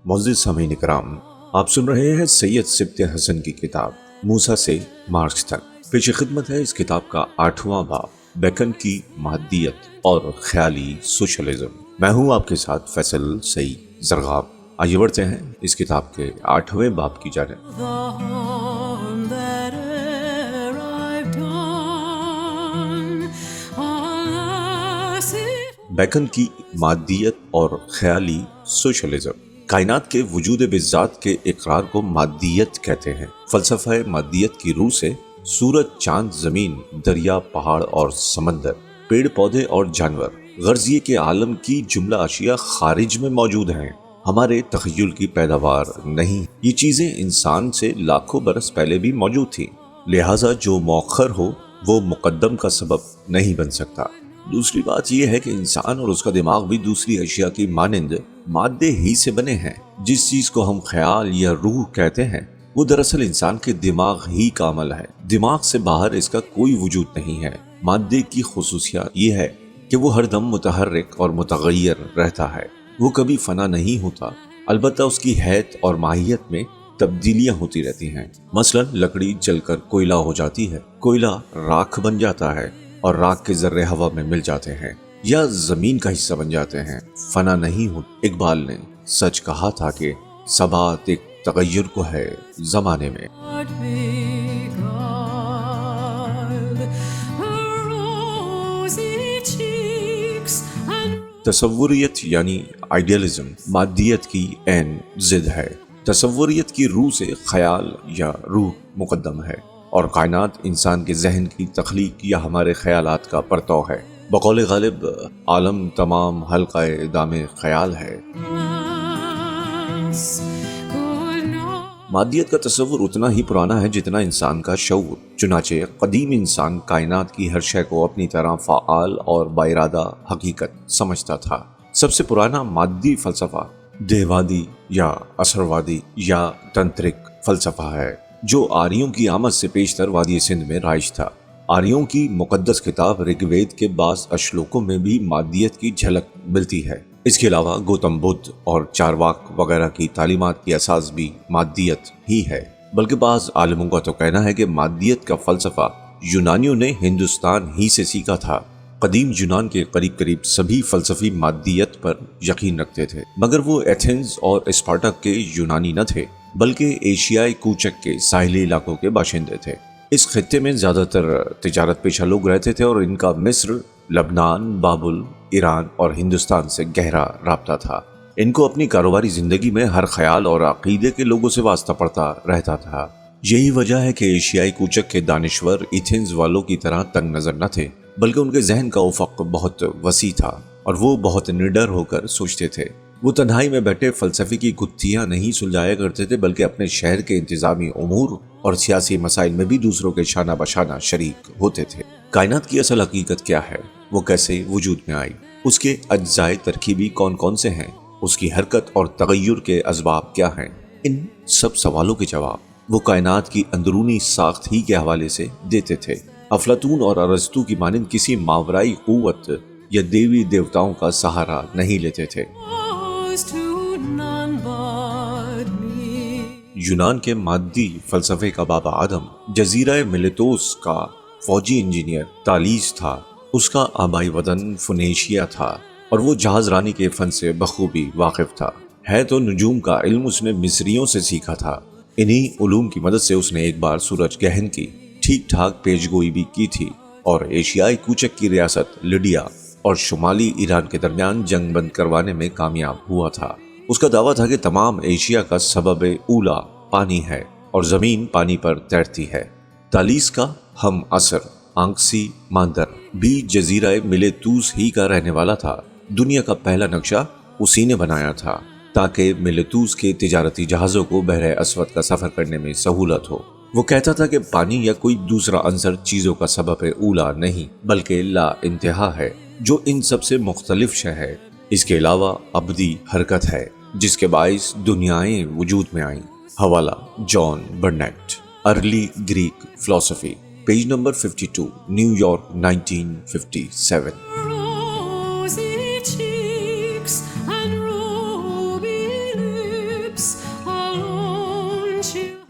معزز سامعین کرام، آپ سن رہے ہیں سید سبط حسن کی کتاب موسیٰ سے مارکس تک۔ پیش خدمت ہے اس کتاب کا 8واں باب، بیکن کی مادیت اور خیالی سوشلزم۔ میں ہوں آپ کے ساتھ فیصل سعید زرغاب۔ آئیے بڑھتے ہیں اس کتاب کے 8ویں باب کی جانب۔ بیکن کی مادیت اور خیالی سوشلزم۔ کائنات کے وجود بذات کے اقرار کو مادیت کہتے ہیں۔ فلسفہ مادیت کی روح سے سورج، چاند، زمین، دریا، پہاڑ اور سمندر، پیڑ پودے اور جانور، غرض یہ کہ عالم کی جملہ اشیاء خارج میں موجود ہیں، ہمارے تخیل کی پیداوار نہیں۔ یہ چیزیں انسان سے لاکھوں برس پہلے بھی موجود تھیں، لہٰذا جو مؤخر ہو وہ مقدم کا سبب نہیں بن سکتا۔ دوسری بات یہ ہے کہ انسان اور اس کا دماغ بھی دوسری اشیاء کی مانند مادے ہی سے بنے ہیں۔ جس چیز کو ہم خیال یا روح کہتے ہیں وہ دراصل انسان کے دماغ ہی کا عمل ہے۔ دماغ سے باہر اس کا کوئی وجود نہیں ہے۔ مادے کی خصوصیت یہ ہے کہ وہ ہر دم متحرک اور متغیر رہتا ہے، وہ کبھی فنا نہیں ہوتا، البتہ اس کی حیت اور ماہیت میں تبدیلیاں ہوتی رہتی ہیں۔ مثلا لکڑی جل کر کوئلہ ہو جاتی ہے، کوئلہ راکھ بن جاتا ہے اور راکھ کے ذرے ہوا میں مل جاتے ہیں یا زمین کا حصہ بن جاتے ہیں، فنا نہیں ہو۔ اقبال نے سچ کہا تھا کہ ثبات ایک تغیر کو ہے زمانے میں۔ تصوریت یعنی آئیڈیالزم مادیت کی عین ضد ہے۔ تصوریت کی روح سے خیال یا روح مقدم ہے اور کائنات انسان کے ذہن کی تخلیق یا ہمارے خیالات کا پرتو ہے۔ بقول غالب عالم تمام حلقہ دام خیال ہے۔ مادیت کا تصور اتنا ہی پرانا ہے جتنا انسان کا شعور، چنانچہ قدیم انسان کائنات کی ہر شے کو اپنی طرح فعال اور باارادہ حقیقت سمجھتا تھا۔ سب سے پرانا مادی فلسفہ دیہوادی یا عصروادی یا تنترک فلسفہ ہے، جو آریوں کی آمد سے پیشتر وادی سندھ میں رائج تھا۔ آریوں کی مقدس کتاب رگ وید کے بعض اشلوکوں میں بھی مادیت کی جھلک ملتی ہے۔ اس کے علاوہ گوتم بدھ اور چارواک وغیرہ کی تعلیمات کی اساس بھی مادیت ہی ہے، بلکہ بعض عالموں کا تو کہنا ہے کہ مادیت کا فلسفہ یونانیوں نے ہندوستان ہی سے سیکھا تھا۔ قدیم یونان کے قریب سبھی فلسفی مادیت پر یقین رکھتے تھے، مگر وہ ایتھنز اور اسپارٹا کے یونانی نہ تھے، بلکہ ایشیائی کوچک کے ساحلی علاقوں کے باشندے تھے۔ اس خطے میں زیادہ تر تجارت پیشہ لوگ رہتے تھے اور ان کا مصر، لبنان، بابل، ایران اور ہندوستان سے گہرا رابطہ تھا۔ ان کو اپنی کاروباری زندگی میں ہر خیال اور عقیدے کے لوگوں سے واسطہ پڑتا رہتا تھا۔ یہی وجہ ہے کہ ایشیائی کوچک کے دانشور ایتھنز والوں کی طرح تنگ نظر نہ تھے، بلکہ ان کے ذہن کا افق بہت وسیع تھا اور وہ بہت نڈر ہو کر سوچتے تھے۔ وہ تنہائی میں بیٹھے فلسفے کی گتھیاں نہیں سلجھایا کرتے تھے، بلکہ اپنے شہر کے انتظامی امور اور سیاسی مسائل میں بھی دوسروں کے شانہ بشانہ شریک ہوتے تھے۔ کائنات کی اصل حقیقت کیا ہے؟ وہ کیسے وجود میں آئی؟ اس کے اجزائے ترکیبی کون کون سے ہیں؟ اس کی حرکت اور تغیر کے اسباب کیا ہیں؟ ان سب سوالوں کے جواب وہ کائنات کی اندرونی ساخت ہی کے حوالے سے دیتے تھے۔ افلاطون اور ارسطو کی مانند کسی ماورائی قوت یا دیوی دیوتاؤں کا سہارا نہیں لیتے تھے۔ یونان کے مادی فلسفے کا بابا آدم جزیرہ ملیتوس کا فوجی انجینئر تالیس تھا۔ اس کا آبائی وطن فنیشیا تھا اور وہ جہاز رانی کے فن سے بخوبی واقف تھا۔ ہے تو نجوم کا علم اس نے مصریوں سے سیکھا تھا۔ انہی علوم کی مدد سے اس نے ایک بار سورج گہن کی ٹھیک ٹھاک پیش گوئی بھی کی تھی اور ایشیائی کوچک کی ریاست لیڈیا اور شمالی ایران کے درمیان جنگ بند کروانے میں کامیاب ہوا تھا۔ اس کا دعویٰ تھا کہ تمام ایشیا کا سبب اولا پانی ہے اور زمین پانی پر تیرتی ہے۔ تالیس کا ہم عصر آنکسی ماندر بھی جزیرہ ملیتوس ہی کا رہنے والا تھا۔ دنیا کا پہلا نقشہ اسی نے بنایا تھا تاکہ ملیتوس کے تجارتی جہازوں کو بحر اسود کا سفر کرنے میں سہولت ہو۔ وہ کہتا تھا کہ پانی یا کوئی دوسرا عنصر چیزوں کا سبب اولا نہیں بلکہ لا انتہا ہے، جو ان سب سے مختلف شے ہے۔ اس کے علاوہ ابدی حرکت ہے جس کے باعث دنیائیں وجود میں آئیں۔ حوالہ جان برنیٹ، ارلی گریک فلسفی، پیج نمبر 52، نیو یارک 1957۔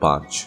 5,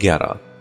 11,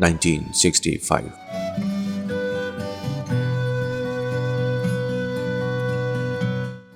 1965।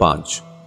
5,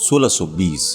1620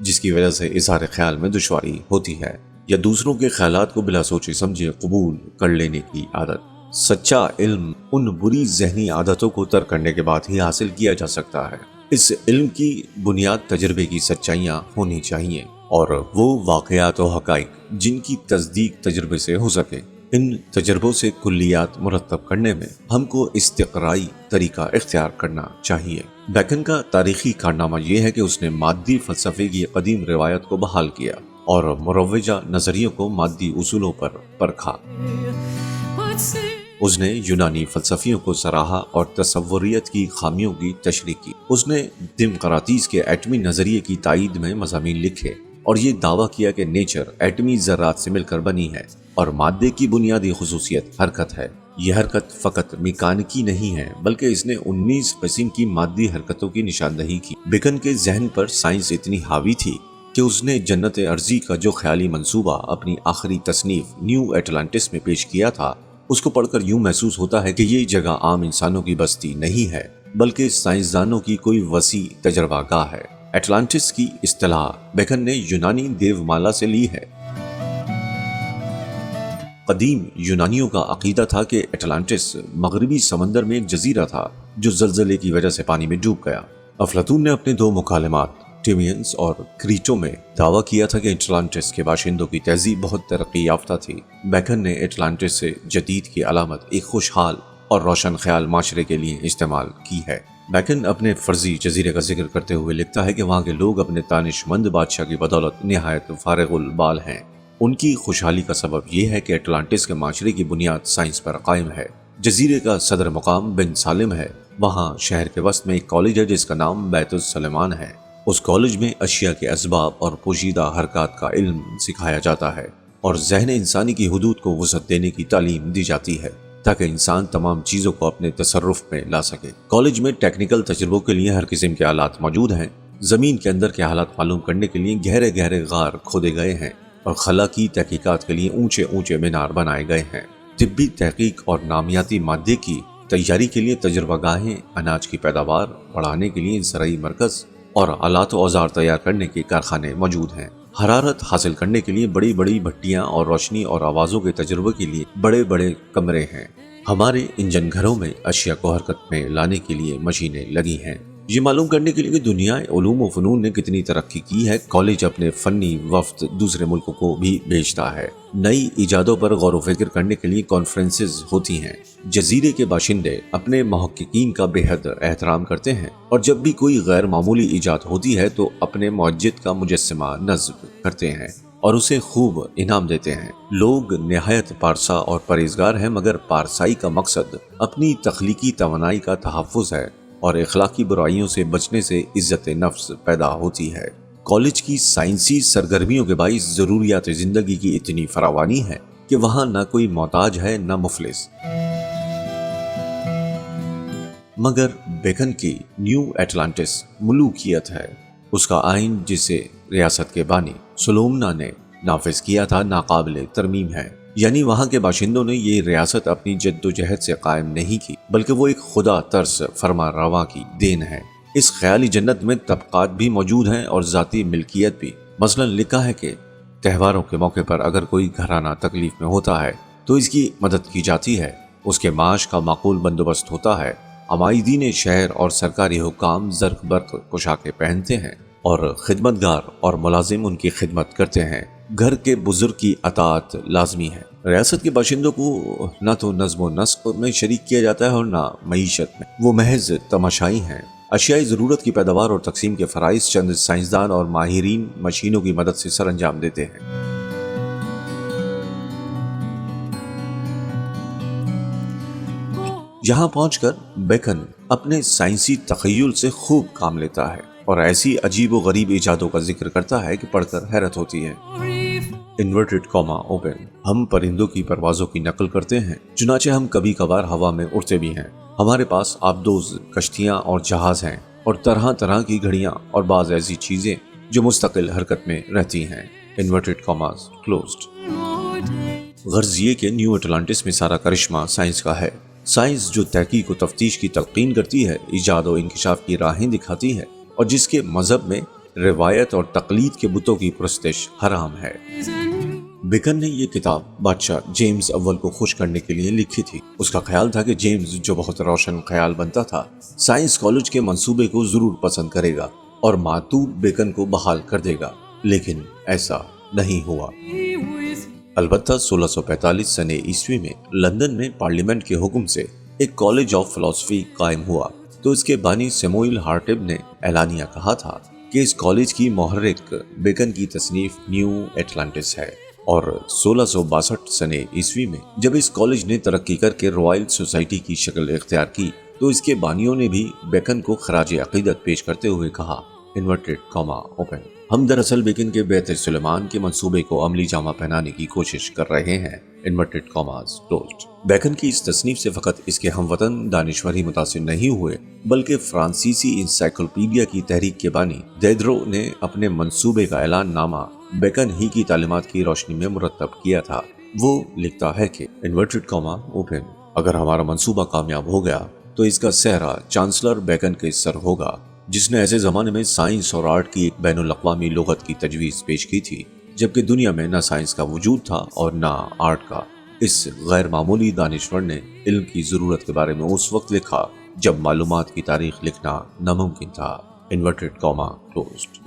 جس کی وجہ سے اظہار خیال میں دشواری ہوتی ہے، یا دوسروں کے خیالات کو بلا سوچے سمجھے قبول کر لینے کی عادت۔ سچا علم ان بری ذہنی عادتوں کو ترک کرنے کے بعد ہی حاصل کیا جا سکتا ہے۔ اس علم کی بنیاد تجربے کی سچائیاں ہونی چاہیے اور وہ واقعات و حقائق جن کی تصدیق تجربے سے ہو سکے۔ ان تجربوں سے کلیات مرتب کرنے میں ہم کو استقرائی طریقہ اختیار کرنا چاہیے۔ بیکن کا تاریخی کارنامہ یہ ہے کہ اس نے مادی فلسفے کی قدیم روایت کو بحال کیا اور مروجہ نظریوں کو مادی اصولوں پر پرکھا۔ اس نے یونانی فلسفیوں کو سراہا اور تصوریت کی خامیوں کی تشریح کی۔ اس نے دیمقراطیس کے ایٹمی نظریے کی تائید میں مضامین لکھے اور یہ دعویٰ کیا کہ نیچر ایٹمی ذرات سے مل کر بنی ہے اور مادے کی بنیادی خصوصیت حرکت ہے۔ یہ حرکت فقط میکانکی نہیں ہے بلکہ اس نے 19 قسم کی مادی حرکتوں کی نشاندہی کی۔ بیکن کے ذہن پر سائنس اتنی حاوی تھی کہ اس نے جنت ارضی کا جو خیالی منصوبہ اپنی آخری تصنیف نیو ایٹلانٹس میں پیش کیا تھا، اس کو پڑھ کر یوں محسوس ہوتا ہے کہ یہ جگہ عام انسانوں کی بستی نہیں ہے بلکہ سائنسدانوں کی کوئی وسیع تجربہ گاہ ہے۔ ایٹلانٹس کی اصطلاح بیکن نے یونانی دیو مالا سے لی ہے۔ قدیم یونانیوں کا عقیدہ تھا کہ ایٹلانٹس مغربی سمندر میں ایک جزیرہ تھا جو زلزلے کی وجہ سے پانی میں ڈوب گیا۔ افلاطون نے اپنے 2 مکالمات ٹیمینس اور کریٹو میں دعویٰ کیا تھا کہ ایٹلانٹس کے باشندوں کی تہذیب بہت ترقی یافتہ تھی۔ بیکن نے ایٹلانٹس سے جدید کی علامت ایک خوشحال اور روشن خیال معاشرے کے لیے استعمال کی ہے۔ بیکن اپنے فرضی جزیرے کا ذکر کرتے ہوئے لکھتا ہے کہ وہاں کے لوگ اپنے دانش مند بادشاہ کی بدولت نہایت فارغ البال ہیں۔ ان کی خوشحالی کا سبب یہ ہے کہ ایٹلانٹس کے معاشرے کی بنیاد سائنس پر قائم ہے۔ جزیرے کا صدر مقام بن سالم ہے۔ وہاں شہر کے وسط میں ایک کالج ہے جس کا نام بیت السلیمان ہے۔ اس کالج میں اشیاء کے اسباب اور پوشیدہ حرکات کا علم سکھایا جاتا ہے اور ذہن انسانی کی حدود کو وسعت دینے کی تعلیم دی جاتی ہے تاکہ انسان تمام چیزوں کو اپنے تصرف میں لا سکے۔ کالج میں ٹیکنیکل تجربوں کے لیے ہر قسم کے آلات موجود ہیں۔ زمین کے اندر کے حالات معلوم کرنے کے لیے گہرے گہرے غار کھودے گئے ہیں اور خلا کی تحقیقات کے لیے اونچے اونچے مینار بنائے گئے ہیں۔ طبی تحقیق اور نامیاتی مادے کی تیاری کے لیے تجربہ گاہیں، اناج کی پیداوار بڑھانے کے لیے زرعی مرکز اور آلات و اوزار تیار کرنے کے کارخانے موجود ہیں۔ حرارت حاصل کرنے کے لیے بڑی بڑی بھٹیاں اور روشنی اور آوازوں کے تجربے کے لیے بڑے بڑے کمرے ہیں۔ ہمارے انجن گھروں میں اشیاء کو حرکت میں لانے کے لیے مشینیں لگی ہیں۔ یہ معلوم کرنے کے لیے کہ دنیا علوم و فنون نے کتنی ترقی کی ہے، کالج اپنے فنی وفد دوسرے ملکوں کو بھی بھیجتا ہے۔ نئی ایجادوں پر غور و فکر کرنے کے لیے کانفرنسز ہوتی ہیں۔ جزیرے کے باشندے اپنے محققین کا بے حد احترام کرتے ہیں اور جب بھی کوئی غیر معمولی ایجاد ہوتی ہے تو اپنے معجد کا مجسمہ نصب کرتے ہیں اور اسے خوب انعام دیتے ہیں۔ لوگ نہایت پارسا اور پرہیزگار ہیں، مگر پارسائی کا مقصد اپنی تخلیقی توانائی کا تحفظ ہے اور اخلاقی برائیوں سے بچنے سے عزت نفس پیدا ہوتی ہے۔ کالج کی سائنسی سرگرمیوں کے باعث ضروریات زندگی کی اتنی فراوانی ہے کہ وہاں نہ کوئی محتاج ہے نہ مفلس۔ مگر بیکن کی نیو ایٹلانٹس ملوکیت ہے۔ اس کا آئین جسے ریاست کے بانی سلومنا نے نافذ کیا تھا ناقابل ترمیم ہے۔ یعنی وہاں کے باشندوں نے یہ ریاست اپنی جد و جہد سے قائم نہیں کی بلکہ وہ ایک خدا ترس فرما روا کی دین ہے۔ اس خیالی جنت میں طبقات بھی موجود ہیں اور ذاتی ملکیت بھی۔ مثلا لکھا ہے کہ تہواروں کے موقع پر اگر کوئی گھرانہ تکلیف میں ہوتا ہے تو اس کی مدد کی جاتی ہے، اس کے معاش کا معقول بندوبست ہوتا ہے۔ عمائدین شہر اور سرکاری حکام زرق برق پوشاکیں پہنتے ہیں اور خدمتگار اور ملازم ان کی خدمت کرتے ہیں۔ گھر کے بزرگ کی اطاعت لازمی ہے۔ ریاست کے باشندوں کو نہ تو نظم و نسق میں شریک کیا جاتا ہے اور نہ معیشت میں، وہ محض تماشائی ہیں۔ اشیاء ضرورت کی پیداوار اور تقسیم کے فرائض چند سائنسدان اور ماہرین مشینوں کی مدد سے سر انجام دیتے ہیں۔ یہاں پہنچ کر بیکن اپنے سائنسی تخیل سے خوب کام لیتا ہے اور ایسی عجیب و غریب ایجادوں کا ذکر کرتا ہے کہ پڑھ کر حیرت ہوتی ہے۔ انورٹڈ کاما اوپن، ہم پرندوں کی پروازوں کی نقل کرتے ہیں، چنانچہ ہم کبھی کبھار ہوا میں اڑتے بھی ہیں۔ ہمارے پاس آبدوز کشتیاں اور جہاز ہیں اور طرح طرح کی گھڑیاں اور بعض ایسی چیزیں جو مستقل حرکت میں رہتی ہیں۔ Inverted commas closed. غرض یہ کہ نیو اٹلانٹس میں سارا کرشمہ سائنس کا ہے۔ سائنس جو تحقیق و تفتیش کی تلقین کرتی ہے، ایجاد و انکشاف کی راہیں دکھاتی ہے اور جس کے مذہب میں روایت اور تقلید کے بتوں کی پرستش حرام ہے۔ بیکن نے یہ کتاب بادشاہ جیمز اول کو خوش کرنے کے لیے لکھی تھی۔ اس کا خیال تھا کہ جیمز، جو بہت روشن خیال بنتا تھا، سائنس کالج کے منصوبے کو ضرور پسند کرے گا اور معتوب بیکن کو بحال کر دے گا، لیکن ایسا نہیں ہوا۔ البتہ 1645 سنہ عیسوی میں لندن میں پارلیمنٹ کے حکم سے ایک کالج آف فلسفی قائم ہوا، تو اس کے بانی سیموئل ہارٹب نے اعلانیہ کہا تھا کہ اس کالج کی محرک بیکن کی تصنیف نیو ایٹلانٹس ہے، اور 1662 سنہ عیسوی میں جب اس کالج نے ترقی کر کے رائل سوسائٹی کی شکل اختیار کی تو اس کے بانیوں نے بھی بیکن کو خراج عقیدت پیش کرتے ہوئے کہا انورٹڈ کاما اوپن، ہم دراصل بیکن کے بیت سلیمان کے منصوبے کو عملی جامہ پہنانے کی کوشش کر رہے ہیں، انورٹڈ کاماز کلوزڈ۔ بیکن کی اس تصنیف سے فقط اس کے ہم وطن دانشور ہی متاثر نہیں ہوئے، بلکہ فرانسیسی انسائیکلوپیڈیا کی تحریک کے بانی دیدرو نے اپنے منصوبے کا اعلان نامہ بیکن ہی کی تعلیمات کی روشنی میں مرتب کیا تھا۔ وہ لکھتا ہے کہ انورٹڈ کاما اوپن، اگر ہمارا منصوبہ کامیاب ہو گیا تو اس کا سہرا چانسلر بیکن کے سر ہوگا، جس نے ایسے زمانے میں سائنس اور آرٹ کی ایک بین الاقوامی لغت کی تجویز پیش کی تھی، جبکہ دنیا میں نہ سائنس کا وجود تھا اور نہ آرٹ کا۔ اس غیر معمولی دانشور نے علم کی ضرورت کے بارے میں اس وقت لکھا جب معلومات کی تاریخ لکھنا ناممکن تھا، انورٹڈ کاما کلوزڈ۔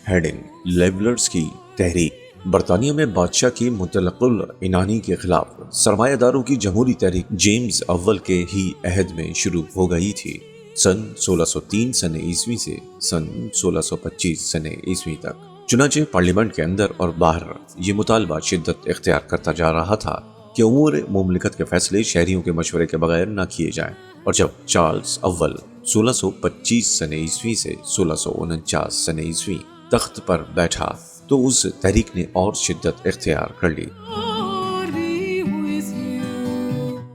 ہیڈنگ: لیولرز کی تحریک۔ برطانیہ میں بادشاہ کی مطلق العنانی کے خلاف سرمایہ داروں کی جمہوری تحریک جیمز اول کے ہی عہد میں شروع ہو گئی تھی، سن 1603 سنہ عیسوی سے سن 1625 سنہ عیسوی تک۔ چنانچہ پارلیمنٹ کے اندر اور باہر یہ مطالبہ شدت اختیار کرتا جا رہا تھا کہ امور مملکت کے فیصلے شہریوں کے مشورے کے بغیر نہ کیے جائیں، اور جب چارلز اول 1625 سنہ عیسوی سے 1649 سنہ عیسوی تخت پر بیٹھا تو اس تحریک نے اور شدت اختیار کر لی۔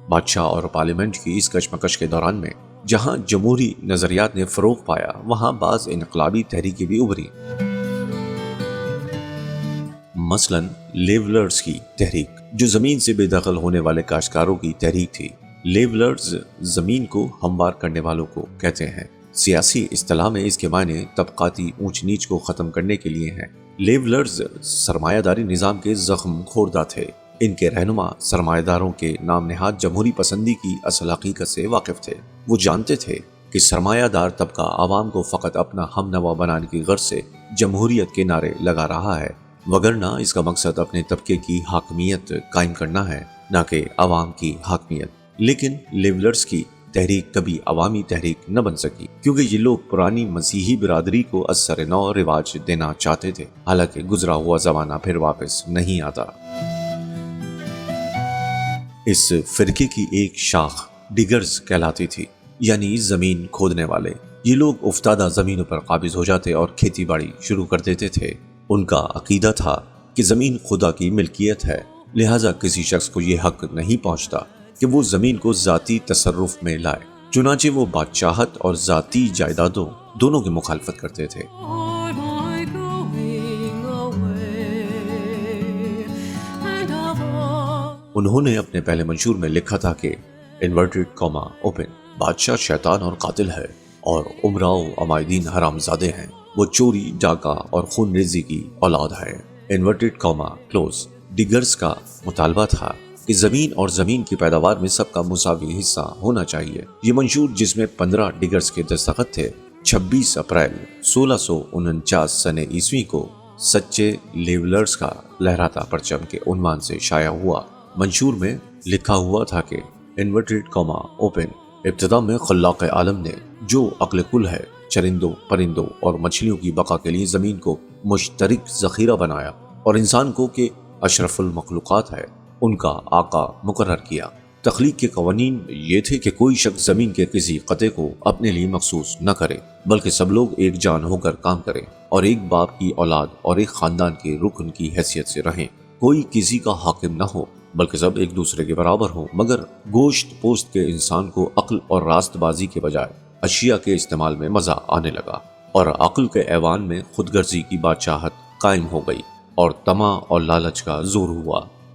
بادشاہ اور پارلیمنٹ کی اس کشمکش کے دوران میں جہاں جمہوری نظریات نے فروغ پایا، وہاں بعض انقلابی تحریکیں بھی ابھری، مثلاً لیولرز کی تحریک، جو زمین سے بے دخل ہونے والے کاشتکاروں کی تحریک تھی۔ لیولرز زمین کو ہموار کرنے والوں کو کہتے ہیں۔ سیاسی اصطلاح میں اس کے معنی طبقاتی اونچ نیچ کو ختم کرنے کے لیے ہیں۔ لیولرز سرمایہ داری نظام کے زخم خوردہ تھے۔ ان کے رہنما سرمایہ داروں کے نام نہاد جمہوری پسندی کی اصل حقیقت سے واقف تھے۔ وہ جانتے تھے کہ سرمایہ دار طبقہ عوام کو فقط اپنا ہم نوا بنانے کی غرض سے جمہوریت کے نعرے لگا رہا ہے، وگرنہ اس کا مقصد اپنے طبقے کی حاکمیت قائم کرنا ہے، نہ کہ عوام کی حاکمیت۔ لیکن لیولرز کی تحریک کبھی عوامی تحریک نہ بن سکی، کیونکہ یہ لوگ پرانی مسیحی برادری کو اثر نو رواج دینا چاہتے تھے، حالانکہ گزرا ہوا زمانہ پھر واپس نہیں آتا۔ اس فرقے کی ایک شاخ ڈگرز کہلاتی تھی، یعنی زمین کھودنے والے۔ یہ لوگ افتادہ زمینوں پر قابض ہو جاتے اور کھیتی باڑی شروع کر دیتے تھے۔ ان کا عقیدہ تھا کہ زمین خدا کی ملکیت ہے، لہٰذا کسی شخص کو یہ حق نہیں پہنچتا کہ وہ زمین کو ذاتی تصرف میں لائے۔ چنانچہ وہ بادشاہت اور ذاتی جائیدادوں دونوں کی مخالفت کرتے تھے۔ انہوں نے اپنے پہلے منشور میں لکھا تھا کہ انورٹڈ کاما اوپن، بادشاہ شیطان اور قاتل ہے، اور امراء و عمائدین حرام زادے ہیں، وہ چوری، ڈاکہ اور خون ریزی کی اولاد ہے، انورٹڈ کاما کلوز۔ ڈگرز کا مطالبہ تھا کہ زمین اور زمین کی پیداوار میں سب کا مساوی حصہ ہونا چاہیے۔ یہ منشور، جس میں 15 ڈگرز کے دستخط تھے، 26 اپریل 1649 سنہ عیسوی کو سچے لیولرز کا لہراتا پرچم کے عنوان سے شائع ہوا۔ منشور میں لکھا ہوا تھا کہ انورٹڈ کاما اوپن، ابتدا میں خلاق عالم نے جو عقل کل ہے، چرندوں، پرندوں اور مچھلیوں کی بقا کے لیے زمین کو مشترک ذخیرہ بنایا، اور انسان کو کہ اشرف المخلوقات ہے، ان کا آقا مقرر کیا۔ تخلیق کے قوانین یہ تھے کہ کوئی شخص زمین کے کسی قطعے کو اپنے لیے مخصوص نہ کرے، بلکہ سب لوگ ایک جان ہو کر کام کریں اور ایک باپ کی اولاد اور ایک خاندان کے رکن کی حیثیت سے رہیں۔ کوئی کسی کا حاکم نہ ہو، بلکہ سب ایک دوسرے کے برابر ہوں، مگر گوشت پوست کے انسان کو عقل اور راست بازی کے بجائے اشیاء کے استعمال میں مزہ آنے لگا، اور عقل کے ایوان میں خود غرضی کی بادشاہت قائم ہو گئی، اور طمع اور لالچ کا زور ہوا۔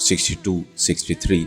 62-63,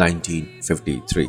1953।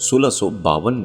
1652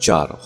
4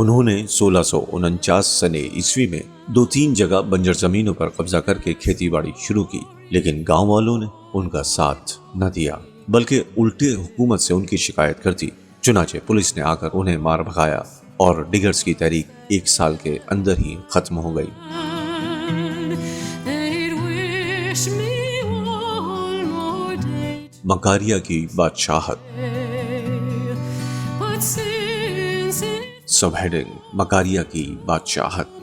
انہوں نے 1649 سنے عیسوی میں 2-3 جگہ بنجر زمینوں پر قبضہ کر کے کھیتی باڑی شروع کی، لیکن گاؤں والوں نے ان کا ساتھ نہ دیا بلکہ الٹے حکومت سے ان کی شکایت کر دی۔ چنانچہ پولیس نے آ کر انہیں مار بھگایا اور ڈگرز کی تحریک 1 سال کے اندر ہی ختم ہو گئی۔ مکاریہ کی بادشاہت۔ سب ہیڈنگ: مکاریہ کی بادشاہت۔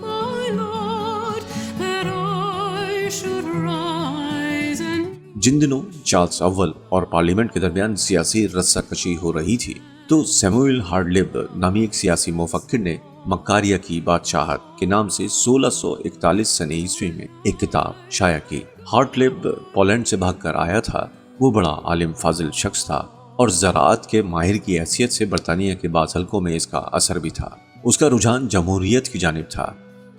جن دنوں چارلس اول اور پارلیمنٹ کے درمیان سیاسی رسہ کشی ہو رہی تھی تو سیموئل ہارڈلیب نامی ایک سیاسی مفکر نے مکاریہ کی بادشاہت کے نام سے 1641 سنے عیسوی میں ایک کتاب شائع کی۔ ہارڈلیب پولینڈ سے بھاگ کر آیا تھا۔ وہ بڑا عالم فاضل شخص تھا اور زراعت کے ماہر کی حیثیت سے برطانیہ کے بعض حلقوں میں اس کا اثر بھی تھا۔ اس کا رجحان جمہوریت کی جانب تھا،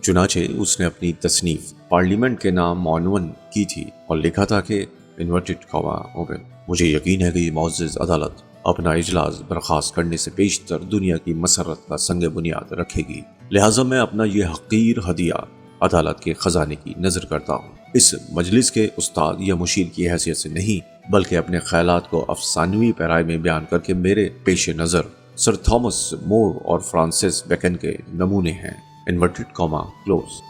چنانچہ اس نے اپنی تصنیف پارلیمنٹ کے نام عنوان کی تھی اور لکھا تھا کہ انورٹڈ کاما اوپن، مجھے یقین ہے کہ یہ معزز عدالت اپنا اجلاس برخاست کرنے سے بیشتر دنیا کی مسرت کا سنگ بنیاد رکھے گی، لہٰذا میں اپنا یہ حقیر ہدیہ عدالت کے خزانے کی نظر کرتا ہوں، اس مجلس کے استاد یا مشیر کی حیثیت سے نہیں بلکہ اپنے خیالات کو افسانوی پیرائے میں بیان کر کے میرے پیش نظر سر تھامس مور اور فرانسس بیکن کے نمونے ہیں۔ Inverted comma close.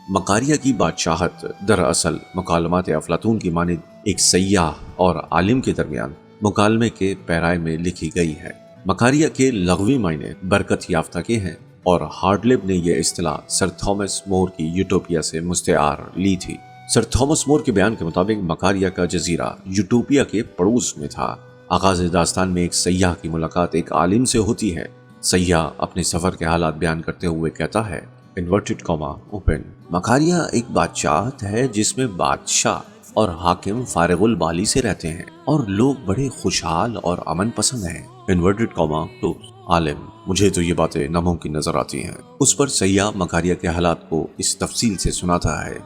مکاریہ کی بادشاہت دراصل مکالمات افلاطون کی مانند ایک سیاح اور عالم کے درمیان مکالمے کے پیرائے میں لکھی گئی ہے۔ مکاریہ کے لغوی معنی برکت یافتہ کے ہیں اور ہارڈلیب نے یہ اصطلاح سر تھامس مور کی یوٹوپیا سے مستعار لی تھی۔ سر تھامس مور کے بیان کے مطابق مکاریہ کا جزیرہ یوٹوپیا کے پڑوس میں تھا۔ آغاز داستان میں ایک سیاح کی ملاقات ایک عالم سے ہوتی ہے۔ سیاح اپنے سفر کے حالات بیان کرتے ہوئے کہتا ہے، انورٹڈ کاما اوپن، مکاریہ ایک بادشاہت ہے جس میں بادشاہ اور حاکم فارغ البالی سے رہتے ہیں اور لوگ بڑے خوشحال اور امن پسند ہیں، انورٹڈ کاما کلوز۔ عالم، مجھے تو یہ باتیں ناممکن نظر آتی ہیں۔ اس پر سیاح مکاریہ کے حالات کو اس تفصیل سے سناتا ہے۔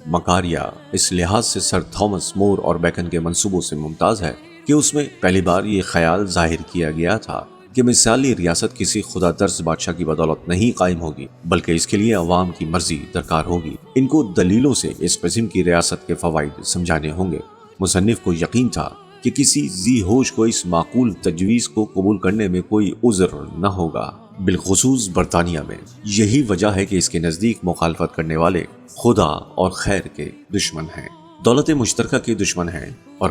مکاریہ اس لحاظ سے سر تھامس مور اور بیکن کے منصوبوں سے ممتاز ہے کہ اس میں پہلی بار یہ خیال ظاہر کیا گیا تھا کہ مثالی ریاست کسی خدا ترس بادشاہ کی بدولت نہیں قائم ہوگی بلکہ اس کے لیے عوام کی مرضی درکار ہوگی۔ ان کو دلیلوں سے اس قسم کی ریاست کے فوائد سمجھانے ہوں گے۔ مصنف کو یقین تھا کہ کسی ذی ہوش کو اس معقول تجویز کو قبول کرنے میں کوئی عذر نہ ہوگا، بالخصوص برطانیہ میں۔ یہی وجہ ہے کہ اس کے نزدیک مخالفت کرنے والے خدا اور خیر کے دشمن ہیں، دولت مشترکہ کے دشمن ہیں اور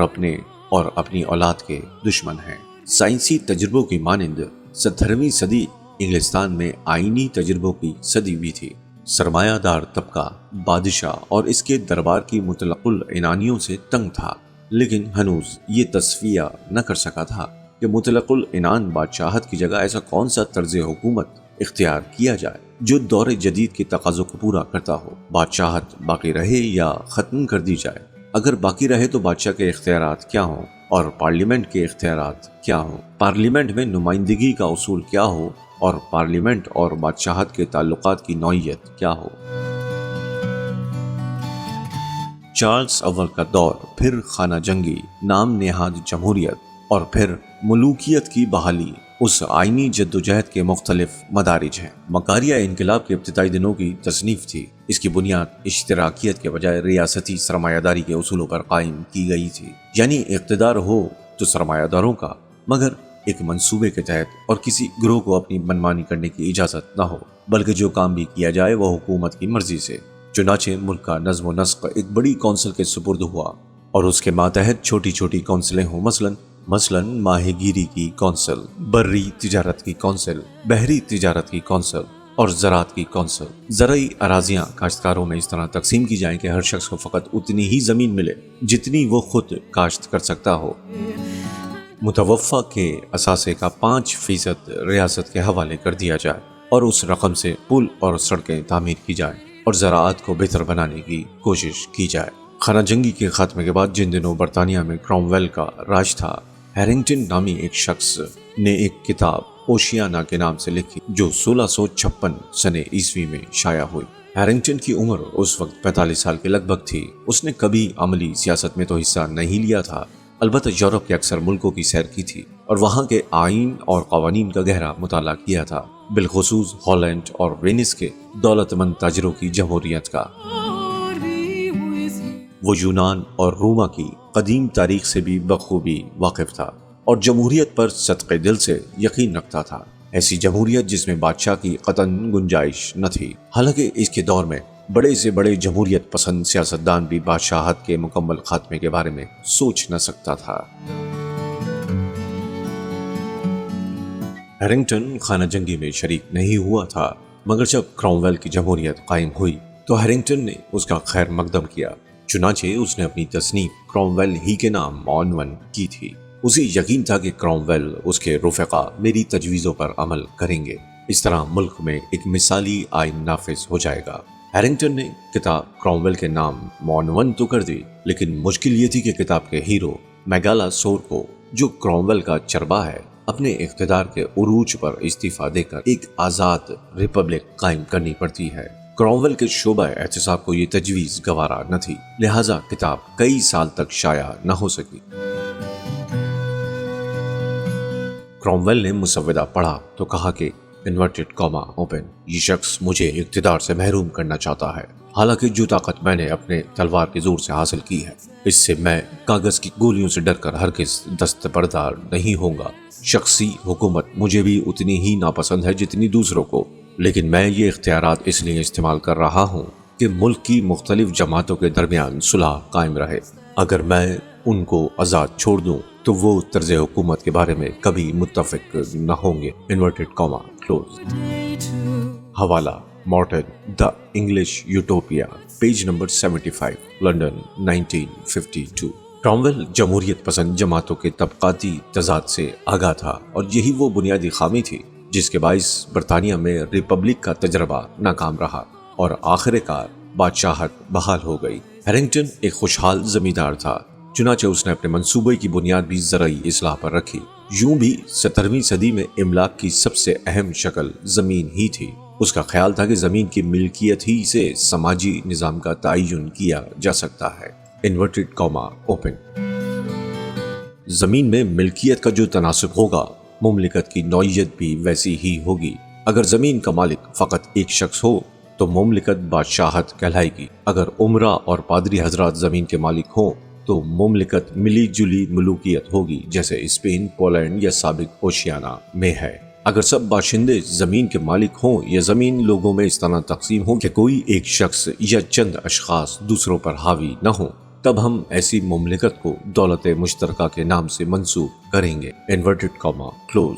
اپنی اولاد کے دشمن ہیں۔ سائنسی تجربوں کی مانند 17ویں صدی انگلستان میں آئینی تجربوں کی صدی بھی تھی۔ سرمایہ دار طبقہ بادشاہ اور اس کے دربار کی مطلق العنانیوں سے تنگ تھا، لیکن ہنوز یہ تصفیہ نہ کر سکا تھا کہ مطلق العنان بادشاہت کی جگہ ایسا کون سا طرز حکومت اختیار کیا جائے جو دور جدید کے تقاضوں کو پورا کرتا ہو۔ بادشاہت باقی رہے یا ختم کر دی جائے؟ اگر باقی رہے تو بادشاہ کے اختیارات کیا ہوں اور پارلیمنٹ کے اختیارات کیا ہوں؟ پارلیمنٹ میں نمائندگی کا اصول کیا ہو اور پارلیمنٹ اور بادشاہت کے تعلقات کی نوعیت کیا ہو؟ چارلس اول کا دور، پھر خانہ جنگی، نام نہاد جمہوریت اور پھر ملوکیت کی بحالی، اس آئینی جدوجہد کے مختلف مدارج ہیں۔ مکاریہ انقلاب کے ابتدائی دنوں کی تصنیف تھی۔ اس کی بنیاد اشتراکیت کے بجائے ریاستی سرمایہ داری کے اصولوں پر قائم کی گئی تھی، یعنی اقتدار ہو تو سرمایہ داروں کا، مگر ایک منصوبے کے تحت اور کسی گروہ کو اپنی منمانی کرنے کی اجازت نہ ہو، بلکہ جو کام بھی کیا جائے وہ حکومت کی مرضی سے۔ چنانچہ ملک کا نظم و نسق ایک بڑی کونسل کے سپرد ہوا اور اس کے ماتحت چھوٹی چھوٹی کونسلیں ہوں، مثلاً ماہی گیری کی کونسل، بری تجارت کی کونسل، بحری تجارت کی کونسل اور زراعت کی کونسل۔ زرعی اراضیاں کاشتکاروں میں اس طرح تقسیم کی جائیں کہ ہر شخص کو فقط اتنی ہی زمین ملے جتنی وہ خود کاشت کر سکتا ہو۔ متوفع کے اثاثے کا 5% ریاست کے حوالے کر دیا جائے اور اس رقم سے پل اور سڑکیں تعمیر کی جائیں اور زراعت کو بہتر بنانے کی کوشش کی جائے۔ خانہ جنگی کے خاتمے کے بعد جن دنوں برطانیہ میں کرومویل کا راج تھا، ہیرنگٹن نامی ایک شخص نے ایک کتاب اوشیانا کے نام سے لکھی جو 1656 سنے عیسوی میں شائع ہوئی۔ ہیرنگٹن کی عمر اس وقت 45 سال کے لگ بھگ تھی۔ اس نے کبھی عملی سیاست میں تو حصہ نہیں لیا تھا، البتہ یورپ کے اکثر ملکوں کی سیر کی تھی اور وہاں کے آئین اور قوانین کا گہرا مطالعہ کیا تھا، بالخصوص ہالینڈ اور وینس کے دولت مند تاجروں کی جمہوریت کا۔ وہ یونان اور روما کی قدیم تاریخ سے بھی بخوبی واقف تھا اور جمہوریت پر صدقے دل سے یقین رکھتا تھا، ایسی جمہوریت جس میں بادشاہ کی قطعاً گنجائش نہ تھی۔ حالانکہ اس کے دور میں بڑے سے بڑے جمہوریت پسند سیاستدان بھی بادشاہت کے مکمل خاتمے کے بارے میں سوچ نہ سکتا تھا۔ ہیرنگٹن خانہ جنگی میں شریک نہیں ہوا تھا، مگر جب کرومویل کی جمہوریت قائم ہوئی تو ہیرنگٹن نے اس کا خیر مقدم کیا۔ چنانچہ اس نے اپنی تصنیف کرومویل ہی کے نام عنوان کی تھی۔ اسے یقین تھا کہ کرومویل اس کے رفقا میری تجویزوں پر عمل کریں گے، اس طرح ملک میں ایک مثالی آئین نافذ ہو جائے گا۔ ہیرنگٹن نے کتاب کرومویل کے نام عنوان تو کر دی، لیکن مشکل یہ تھی کہ کتاب کے ہیرو میگالا سور کو، جو کرومویل کا چربا ہے، اپنے اقتدار کے عروج پر استعفیٰ دے کر ایک آزاد ریپبلک قائم کرنی پڑتی ہے۔ کرومویل کے شعبہ احتساب کو یہ تجویز گوارا نہ تھی، لہٰذا کتاب کئی سال تک شائع نہ ہو سکی۔ کرومویل نے مسودہ پڑھا تو کہا کہ انورٹڈ کاما اوپن، یہ شخص مجھے اقتدار سے محروم کرنا چاہتا ہے، حالانکہ جو طاقت میں نے اپنے تلوار کے زور سے حاصل کی ہے، اس سے میں کاغذ کی گولیوں سے ڈر کر ہرگز دستبردار نہیں ہوں گا۔ شخصی حکومت مجھے بھی اتنی ہی ناپسند ہے جتنی دوسروں کو، لیکن میں یہ اختیارات اس لیے استعمال کر رہا ہوں کہ ملک کی مختلف جماعتوں کے درمیان صلح قائم رہے۔ اگر میں ان کو آزاد چھوڑ دوں تو وہ طرز حکومت کے بارے میں کبھی متفق نہ ہوں گے۔ Inverted comma close. حوالہ Martin the English Utopia, page number 75، London 1952۔ Cromwell جمہوریت پسند جماعتوں کے طبقاتی تضاد سے آگاہ تھا، اور یہی وہ بنیادی خامی تھی جس کے باعث برطانیہ میں ریپبلک کا تجربہ ناکام رہا اور آخر کار بادشاہت بحال ہو گئی۔ ہیرنگٹن ایک خوشحال زمیندار تھا، چنانچہ اس نے اپنے منصوبے کی بنیاد بھی زرعی اصلاح پر رکھی۔ یوں بھی 17ویں صدی میں املاک کی سب سے اہم شکل زمین ہی تھی۔ اس کا خیال تھا کہ زمین کی ملکیت ہی سے سماجی نظام کا تعین کیا جا سکتا ہے۔ Inverted Cama open. زمین میں ملکیت کا جو تناسب ہوگا، مملکت کی نوعیت بھی ویسی ہی ہوگی۔ اگر زمین کا مالک فقط ایک شخص ہو تو مملکت بادشاہت کہلائے گی۔ اگر عمرہ اور پادری حضرات زمین کے مالک ہوں تو مملکت ملی جلی ملوکیت ہوگی، جیسے اسپین، پولینڈ یا سابق اوشیانا میں ہے۔ اگر سب باشندے زمین کے مالک ہوں یا زمین لوگوں میں اس طرح تقسیم ہو کہ کوئی ایک شخص یا چند اشخاص دوسروں پر حاوی نہ ہوں، تب ہم ایسی مملکت کو دولت مشترکہ کے نام سے منسوب کریں گے۔ Inverted comma close.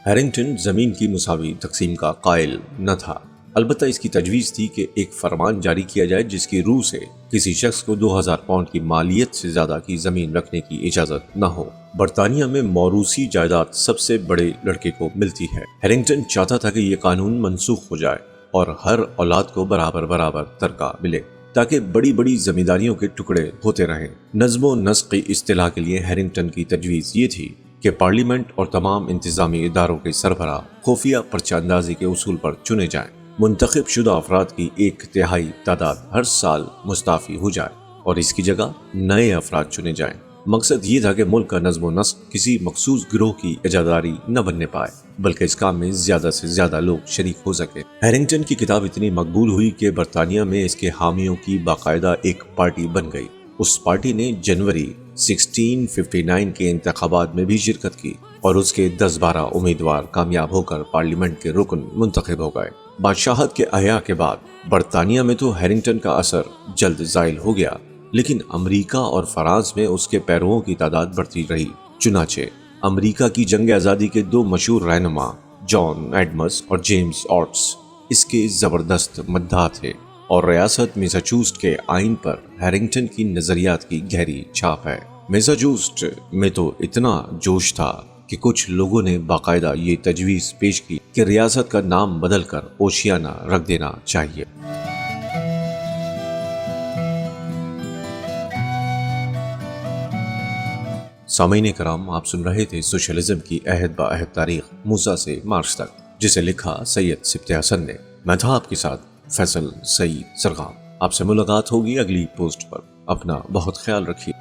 ہیرنگٹن زمین کی مساوی تقسیم کا قائل نہ تھا، البتہ اس کی تجویز تھی کہ ایک فرمان جاری کیا جائے جس کی روح سے کسی شخص کو 2000 پاؤنڈ کی مالیت سے زیادہ کی زمین رکھنے کی اجازت نہ ہو۔ برطانیہ میں موروثی جائیداد سب سے بڑے لڑکے کو ملتی ہے۔ ہیرنگٹن چاہتا تھا کہ یہ قانون منسوخ ہو جائے اور ہر اولاد کو برابر ترکہ ملے، تاکہ بڑی بڑی زمینداریوں کے ٹکڑے ہوتے رہیں۔ نظم و نسق کی اصطلاح کے لیے ہیرنگٹن کی تجویز یہ تھی کہ پارلیمنٹ اور تمام انتظامی اداروں کے سربراہ خفیہ پرچہ اندازی کے اصول پر چنے جائیں۔ منتخب شدہ افراد کی 1/3 تعداد ہر سال مستعفی ہو جائے اور اس کی جگہ نئے افراد چنے جائیں۔ مقصد یہ تھا کہ ملک کا نظم و نسق کسی مخصوص گروہ کی اجاداری نہ بننے پائے، بلکہ اس کام میں زیادہ سے زیادہ لوگ شریک ہو سکیں۔ ہیرنگٹن کی کتاب اتنی مقبول ہوئی کہ برطانیہ میں اس کے حامیوں کی باقاعدہ ایک پارٹی بن گئی۔ اس پارٹی نے جنوری 1659 کے انتخابات میں بھی شرکت کی اور اس کے 10-12 امیدوار کامیاب ہو کر پارلیمنٹ کے رکن منتخب ہو گئے۔ بادشاہت کے احیاء کے بعد برطانیہ میں تو ہیرنگٹن کا اثر جلد زائل ہو گیا، لیکن امریکہ اور فرانس میں اس کے پیرووں کی تعداد بڑھتی رہی۔ چنانچہ امریکہ کی جنگ آزادی کے 2 مشہور رہنما جان ایڈمز اور جیمز آٹس اس کے زبردست مداح تھے، اور ریاست میساچوسٹ کے آئین پر ہیرنگٹن کی نظریات کی گہری چھاپ ہے۔ میساچوسٹ میں تو اتنا جوش تھا کہ کچھ لوگوں نے باقاعدہ یہ تجویز پیش کی کہ ریاست کا نام بدل کر اوشیانا رکھ دینا چاہیے۔ سامعین کرام، آپ سن رہے تھے سوشلزم کی عہد با عہد تاریخ، موسیٰ سے مارچ تک، جسے لکھا سید سبط حسن نے۔ میں تھا آپ کے ساتھ فیصل سعید سرغام۔ آپ سے ملاقات ہوگی اگلی پوسٹ پر۔ اپنا بہت خیال رکھیے۔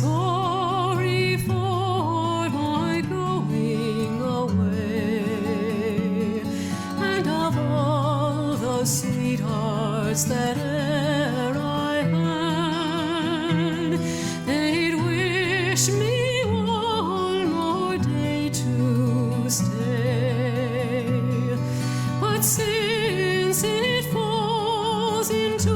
sorry for my going away, and of all the sweethearts that e'er I had, they'd wish me one more day to stay. But since it falls into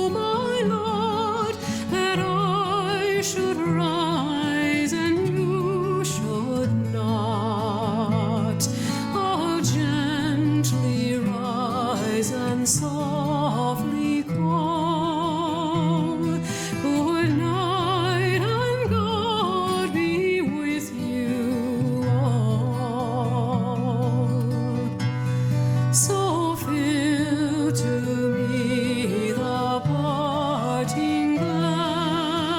my lot that I should rise and you should not, oh, gently rise and softly call. Good night, and God be with you all. So fill to me the parting glass,